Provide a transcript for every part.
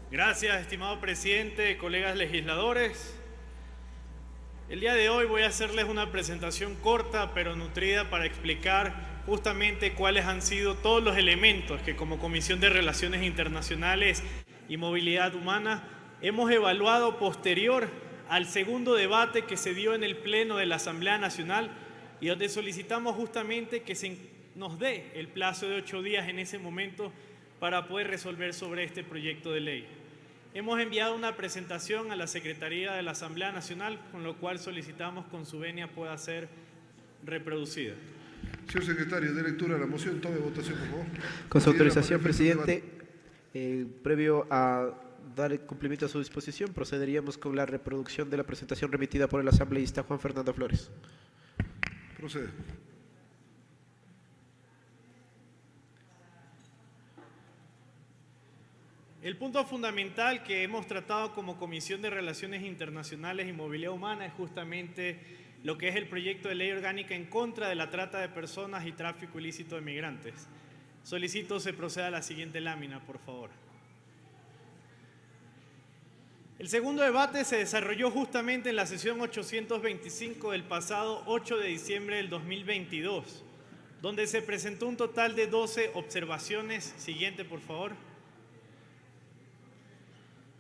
Gracias, estimado presidente, colegas legisladores. El día de hoy voy a hacerles una presentación corta pero nutrida para explicar justamente cuáles han sido todos los elementos que como Comisión de Relaciones Internacionales y Movilidad Humana hemos evaluado posterior al segundo debate que se dio en el Pleno de la Asamblea Nacional y donde solicitamos justamente que se nos dé el plazo de 8 días en ese momento para poder resolver sobre este proyecto de ley. Hemos enviado una presentación a la Secretaría de la Asamblea Nacional, con lo cual solicitamos con su venia pueda ser reproducida. Señor secretario, de lectura de la moción, tome votación, por favor. Con su autorización, presidente, previo a dar cumplimiento a su disposición, procederíamos con la reproducción de la presentación remitida por el asambleísta Juan Fernando Flores. Procede. El punto fundamental que hemos tratado como Comisión de Relaciones Internacionales y Movilidad Humana es justamente lo que es el proyecto de ley orgánica en contra de la trata de personas y tráfico ilícito de migrantes. Solicito se proceda a la siguiente lámina, por favor. El segundo debate se desarrolló justamente en la sesión 825 del pasado 8 de diciembre del 2022, donde se presentó un total de 12 observaciones. Siguiente, por favor.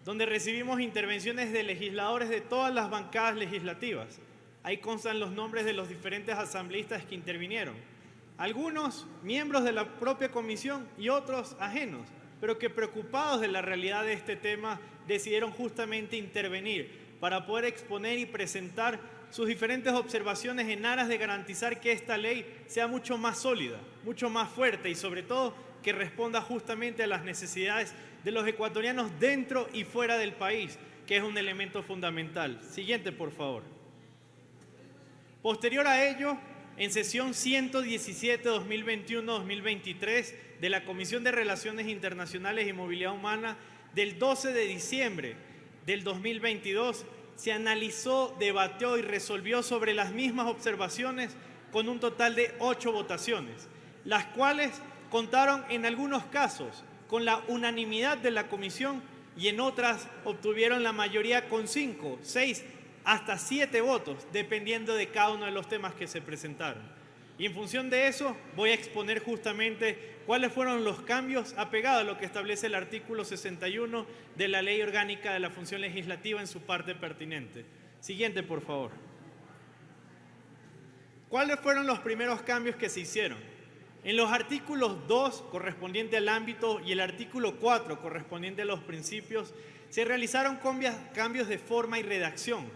Donde recibimos intervenciones de legisladores de todas las bancadas legislativas. Ahí constan los nombres de los diferentes asambleístas que intervinieron. Algunos miembros de la propia comisión y otros ajenos, pero que preocupados de la realidad de este tema decidieron justamente intervenir para poder exponer y presentar sus diferentes observaciones en aras de garantizar que esta ley sea mucho más sólida, mucho más fuerte y sobre todo que responda justamente a las necesidades de los ecuatorianos dentro y fuera del país, que es un elemento fundamental. Siguiente, por favor. Posterior a ello, en sesión 117-2021-2023 de la Comisión de Relaciones Internacionales y Movilidad Humana del 12 de diciembre del 2022, se analizó, debatió y resolvió sobre las mismas observaciones con un total de 8 votaciones, las cuales contaron en algunos casos con la unanimidad de la comisión y en otras obtuvieron la mayoría con 5, 6, hasta 7 votos, dependiendo de cada uno de los temas que se presentaron. Y en función de eso voy a exponer justamente cuáles fueron los cambios apegados a lo que establece el artículo 61 de la Ley Orgánica de la Función Legislativa en su parte pertinente. Siguiente, por favor. ¿Cuáles fueron los primeros cambios que se hicieron? En los artículos 2, correspondiente al ámbito, y el artículo 4, correspondiente a los principios, se realizaron cambios de forma y redacción,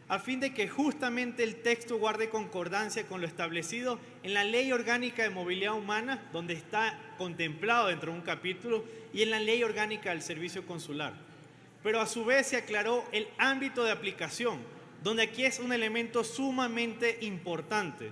a fin de que justamente el texto guarde concordancia con lo establecido en la Ley Orgánica de Movilidad Humana, donde está contemplado dentro de un capítulo, y en la Ley Orgánica del Servicio Consular. Pero a su vez se aclaró el ámbito de aplicación, donde aquí es un elemento sumamente importante.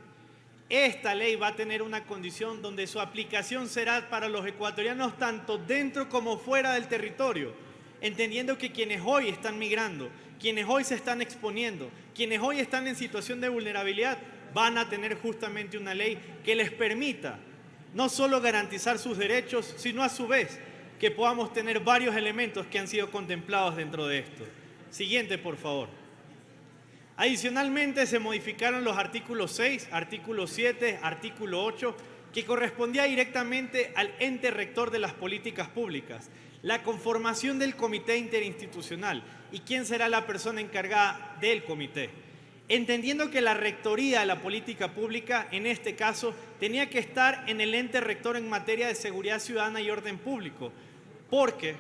Esta ley va a tener una condición donde su aplicación será para los ecuatorianos tanto dentro como fuera del territorio, entendiendo que quienes hoy están migrando, quienes hoy se están exponiendo, quienes hoy están en situación de vulnerabilidad, van a tener justamente una ley que les permita no solo garantizar sus derechos, sino a su vez que podamos tener varios elementos que han sido contemplados dentro de esto. Siguiente, por favor. Adicionalmente, se modificaron los artículos 6, artículo 7, artículo 8, que correspondía directamente al ente rector de las políticas públicas, la conformación del comité interinstitucional y quién será la persona encargada del comité. Entendiendo que la rectoría de la política pública, en este caso, tenía que estar en el ente rector en materia de seguridad ciudadana y orden público, porque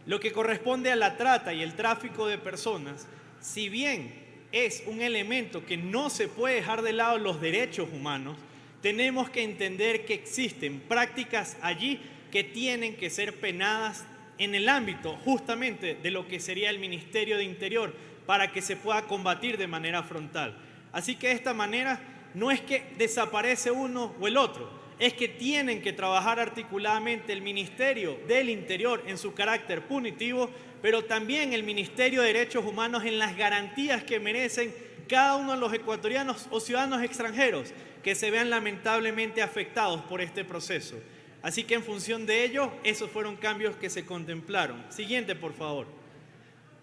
lo que corresponde a la trata y el tráfico de personas, si bien es un elemento que no se puede dejar de lado los derechos humanos, tenemos que entender que existen prácticas allí que tienen que ser penadas en el ámbito justamente de lo que sería el Ministerio de Interior para que se pueda combatir de manera frontal. Así que de esta manera no es que desaparece uno o el otro, es que tienen que trabajar articuladamente el Ministerio del Interior en su carácter punitivo, pero también el Ministerio de Derechos Humanos en las garantías que merecen cada uno de los ecuatorianos o ciudadanos extranjeros que se vean lamentablemente afectados por este proceso. Así que en función de ello, esos fueron cambios que se contemplaron. Siguiente, por favor.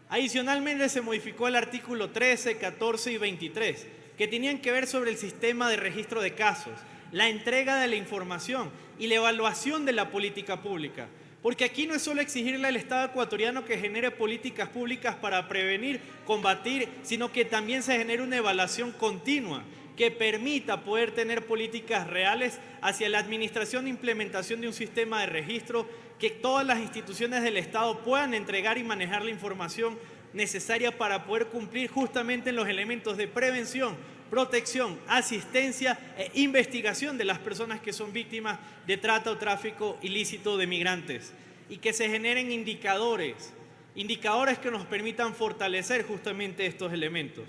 Adicionalmente se modificó el artículo 13, 14 y 23, que tenían que ver sobre el sistema de registro de casos, la entrega de la información y la evaluación de la política pública. Porque aquí no es solo exigirle al Estado ecuatoriano que genere políticas públicas para prevenir, combatir, sino que también se genere una evaluación continua que permita poder tener políticas reales hacia la administración e implementación de un sistema de registro, que todas las instituciones del Estado puedan entregar y manejar la información necesaria para poder cumplir justamente en los elementos de prevención, protección, asistencia e investigación de las personas que son víctimas de trata o tráfico ilícito de migrantes, y que se generen indicadores que nos permitan fortalecer justamente estos elementos.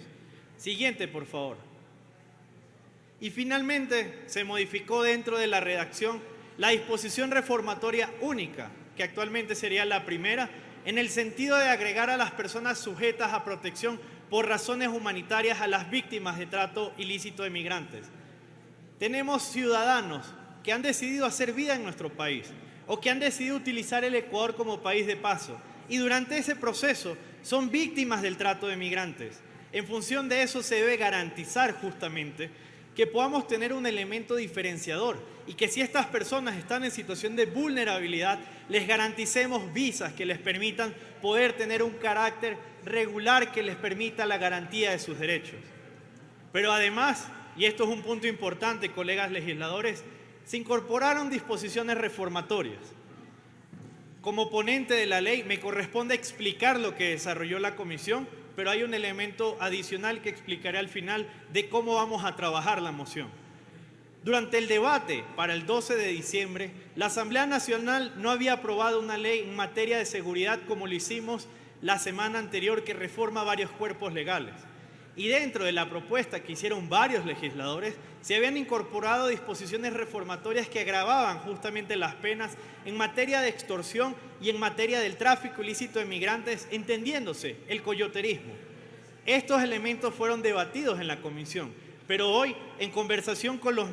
Siguiente, por favor. Y finalmente se modificó dentro de la redacción la disposición reformatoria única, que actualmente sería la primera, en el sentido de agregar a las personas sujetas a protección por razones humanitarias a las víctimas de trato ilícito de migrantes. Tenemos ciudadanos que han decidido hacer vida en nuestro país o que han decidido utilizar el Ecuador como país de paso y durante ese proceso son víctimas del trato de migrantes. En función de eso se debe garantizar justamente que podamos tener un elemento diferenciador y que si estas personas están en situación de vulnerabilidad, les garanticemos visas que les permitan poder tener un carácter regular que les permita la garantía de sus derechos. Pero además, y esto es un punto importante, colegas legisladores, se incorporaron disposiciones reformatorias. Como ponente de la ley me corresponde explicar lo que desarrolló la comisión, pero hay un elemento adicional que explicaré al final de cómo vamos a trabajar la moción. Durante el debate para el 12 de diciembre, la Asamblea Nacional no había aprobado una ley en materia de seguridad como lo hicimos la semana anterior, que reforma varios cuerpos legales. Y dentro de la propuesta que hicieron varios legisladores, se habían incorporado disposiciones reformatorias que agravaban justamente las penas en materia de extorsión y en materia del tráfico ilícito de migrantes, entendiéndose el coyoterismo. Estos elementos fueron debatidos en la comisión, pero hoy, en conversación con los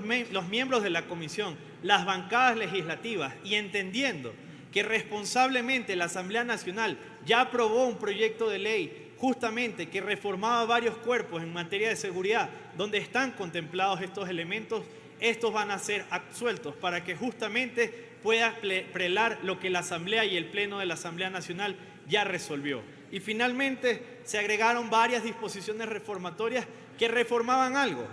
miembros de la comisión, las bancadas legislativas y entendiendo que responsablemente la Asamblea Nacional ya aprobó un proyecto de ley justamente que reformaba varios cuerpos en materia de seguridad, donde están contemplados estos elementos, estos van a ser absueltos para que justamente pueda prelar lo que la Asamblea y el Pleno de la Asamblea Nacional ya resolvió. Y finalmente se agregaron varias disposiciones reformatorias que reformaban algo.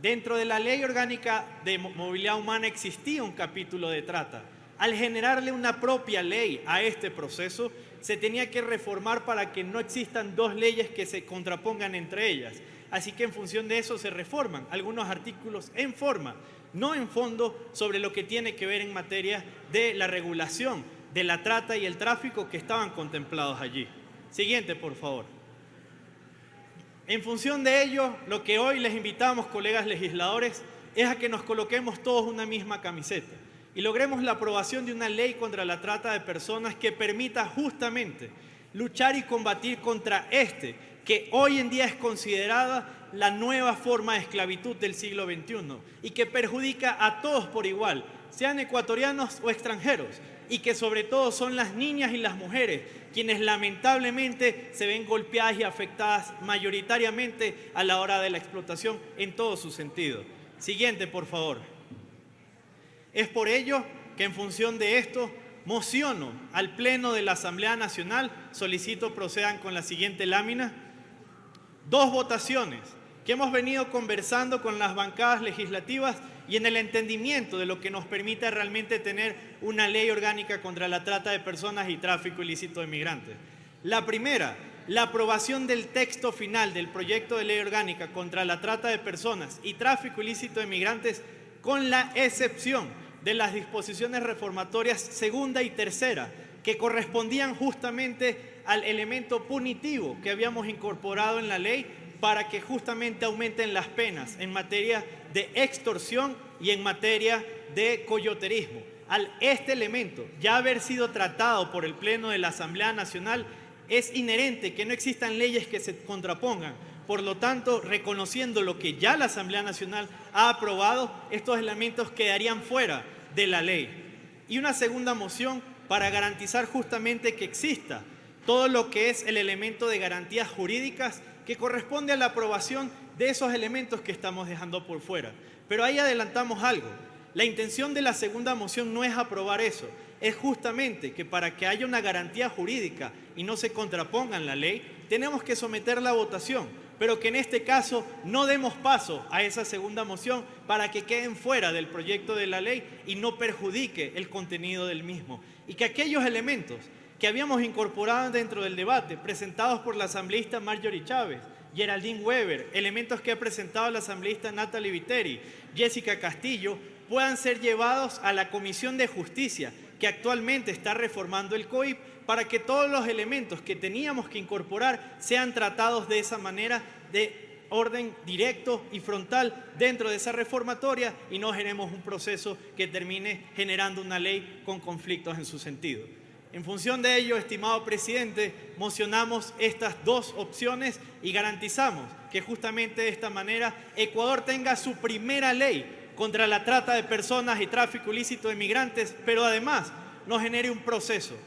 Dentro de la Ley Orgánica de Movilidad Humana existía un capítulo de trata. Al generarle una propia ley a este proceso, se tenía que reformar para que no existan dos leyes que se contrapongan entre ellas. Así que en función de eso se reforman algunos artículos en forma, no en fondo, sobre lo que tiene que ver en materia de la regulación de la trata y el tráfico que estaban contemplados allí. Siguiente, por favor. En función de ello, lo que hoy les invitamos, colegas legisladores, es a que nos coloquemos todos una misma camiseta y logremos la aprobación de una ley contra la trata de personas que permita justamente luchar y combatir contra que hoy en día es considerada la nueva forma de esclavitud del siglo XXI y que perjudica a todos por igual, sean ecuatorianos o extranjeros, y que sobre todo son las niñas y las mujeres quienes lamentablemente se ven golpeadas y afectadas mayoritariamente a la hora de la explotación en todo su sentido. Siguiente, por favor. Es por ello que en función de esto mociono al Pleno de la Asamblea Nacional, solicito procedan con la siguiente lámina, 2 votaciones que hemos venido conversando con las bancadas legislativas y en el entendimiento de lo que nos permite realmente tener una ley orgánica contra la trata de personas y tráfico ilícito de migrantes. La primera, la aprobación del texto final del proyecto de ley orgánica contra la trata de personas y tráfico ilícito de migrantes, con la excepción de las disposiciones reformatorias segunda y tercera, que correspondían justamente al elemento punitivo que habíamos incorporado en la ley para que justamente aumenten las penas en materia de extorsión y en materia de coyoterismo. Al este elemento ya haber sido tratado por el Pleno de la Asamblea Nacional, es inherente que no existan leyes que se contrapongan. Por lo tanto, reconociendo lo que ya la Asamblea Nacional ha aprobado, estos elementos quedarían fuera de la ley. Y una segunda moción para garantizar justamente que exista todo lo que es el elemento de garantías jurídicas que corresponde a la aprobación de esos elementos que estamos dejando por fuera. Pero ahí adelantamos algo. La intención de la segunda moción no es aprobar eso, es justamente que para que haya una garantía jurídica y no se contraponga en la ley, tenemos que someterla a votación, pero que en este caso no demos paso a esa segunda moción para que queden fuera del proyecto de la ley y no perjudique el contenido del mismo. Y que aquellos elementos que habíamos incorporado dentro del debate, presentados por la asambleísta Marjorie Chávez, Geraldine Weber, elementos que ha presentado la asambleísta Natalie Viteri, Jessica Castillo, puedan ser llevados a la Comisión de Justicia, que actualmente está reformando el COIP, para que todos los elementos que teníamos que incorporar sean tratados de esa manera de orden directo y frontal dentro de esa reformatoria y no generemos un proceso que termine generando una ley con conflictos en su sentido. En función de ello, estimado presidente, mocionamos estas dos opciones y garantizamos que justamente de esta manera Ecuador tenga su primera ley contra la trata de personas y tráfico ilícito de migrantes, pero además nos genere un proceso.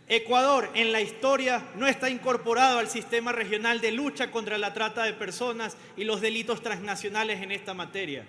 Ecuador en la historia no está incorporado al sistema regional de lucha contra la trata de personas y los delitos transnacionales en esta materia.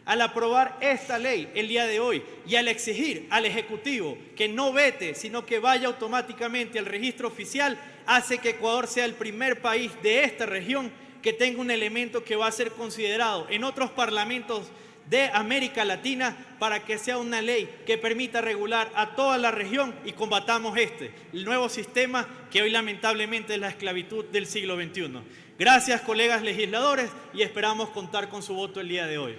Al aprobar esta ley el día de hoy y al exigir al Ejecutivo que no vete, sino que vaya automáticamente al registro oficial, hace que Ecuador sea el primer país de esta región que tenga un elemento que va a ser considerado en otros parlamentos de América Latina para que sea una ley que permita regular a toda la región y combatamos el nuevo sistema que hoy lamentablemente es la esclavitud del siglo XXI. Gracias, colegas legisladores, y esperamos contar con su voto el día de hoy.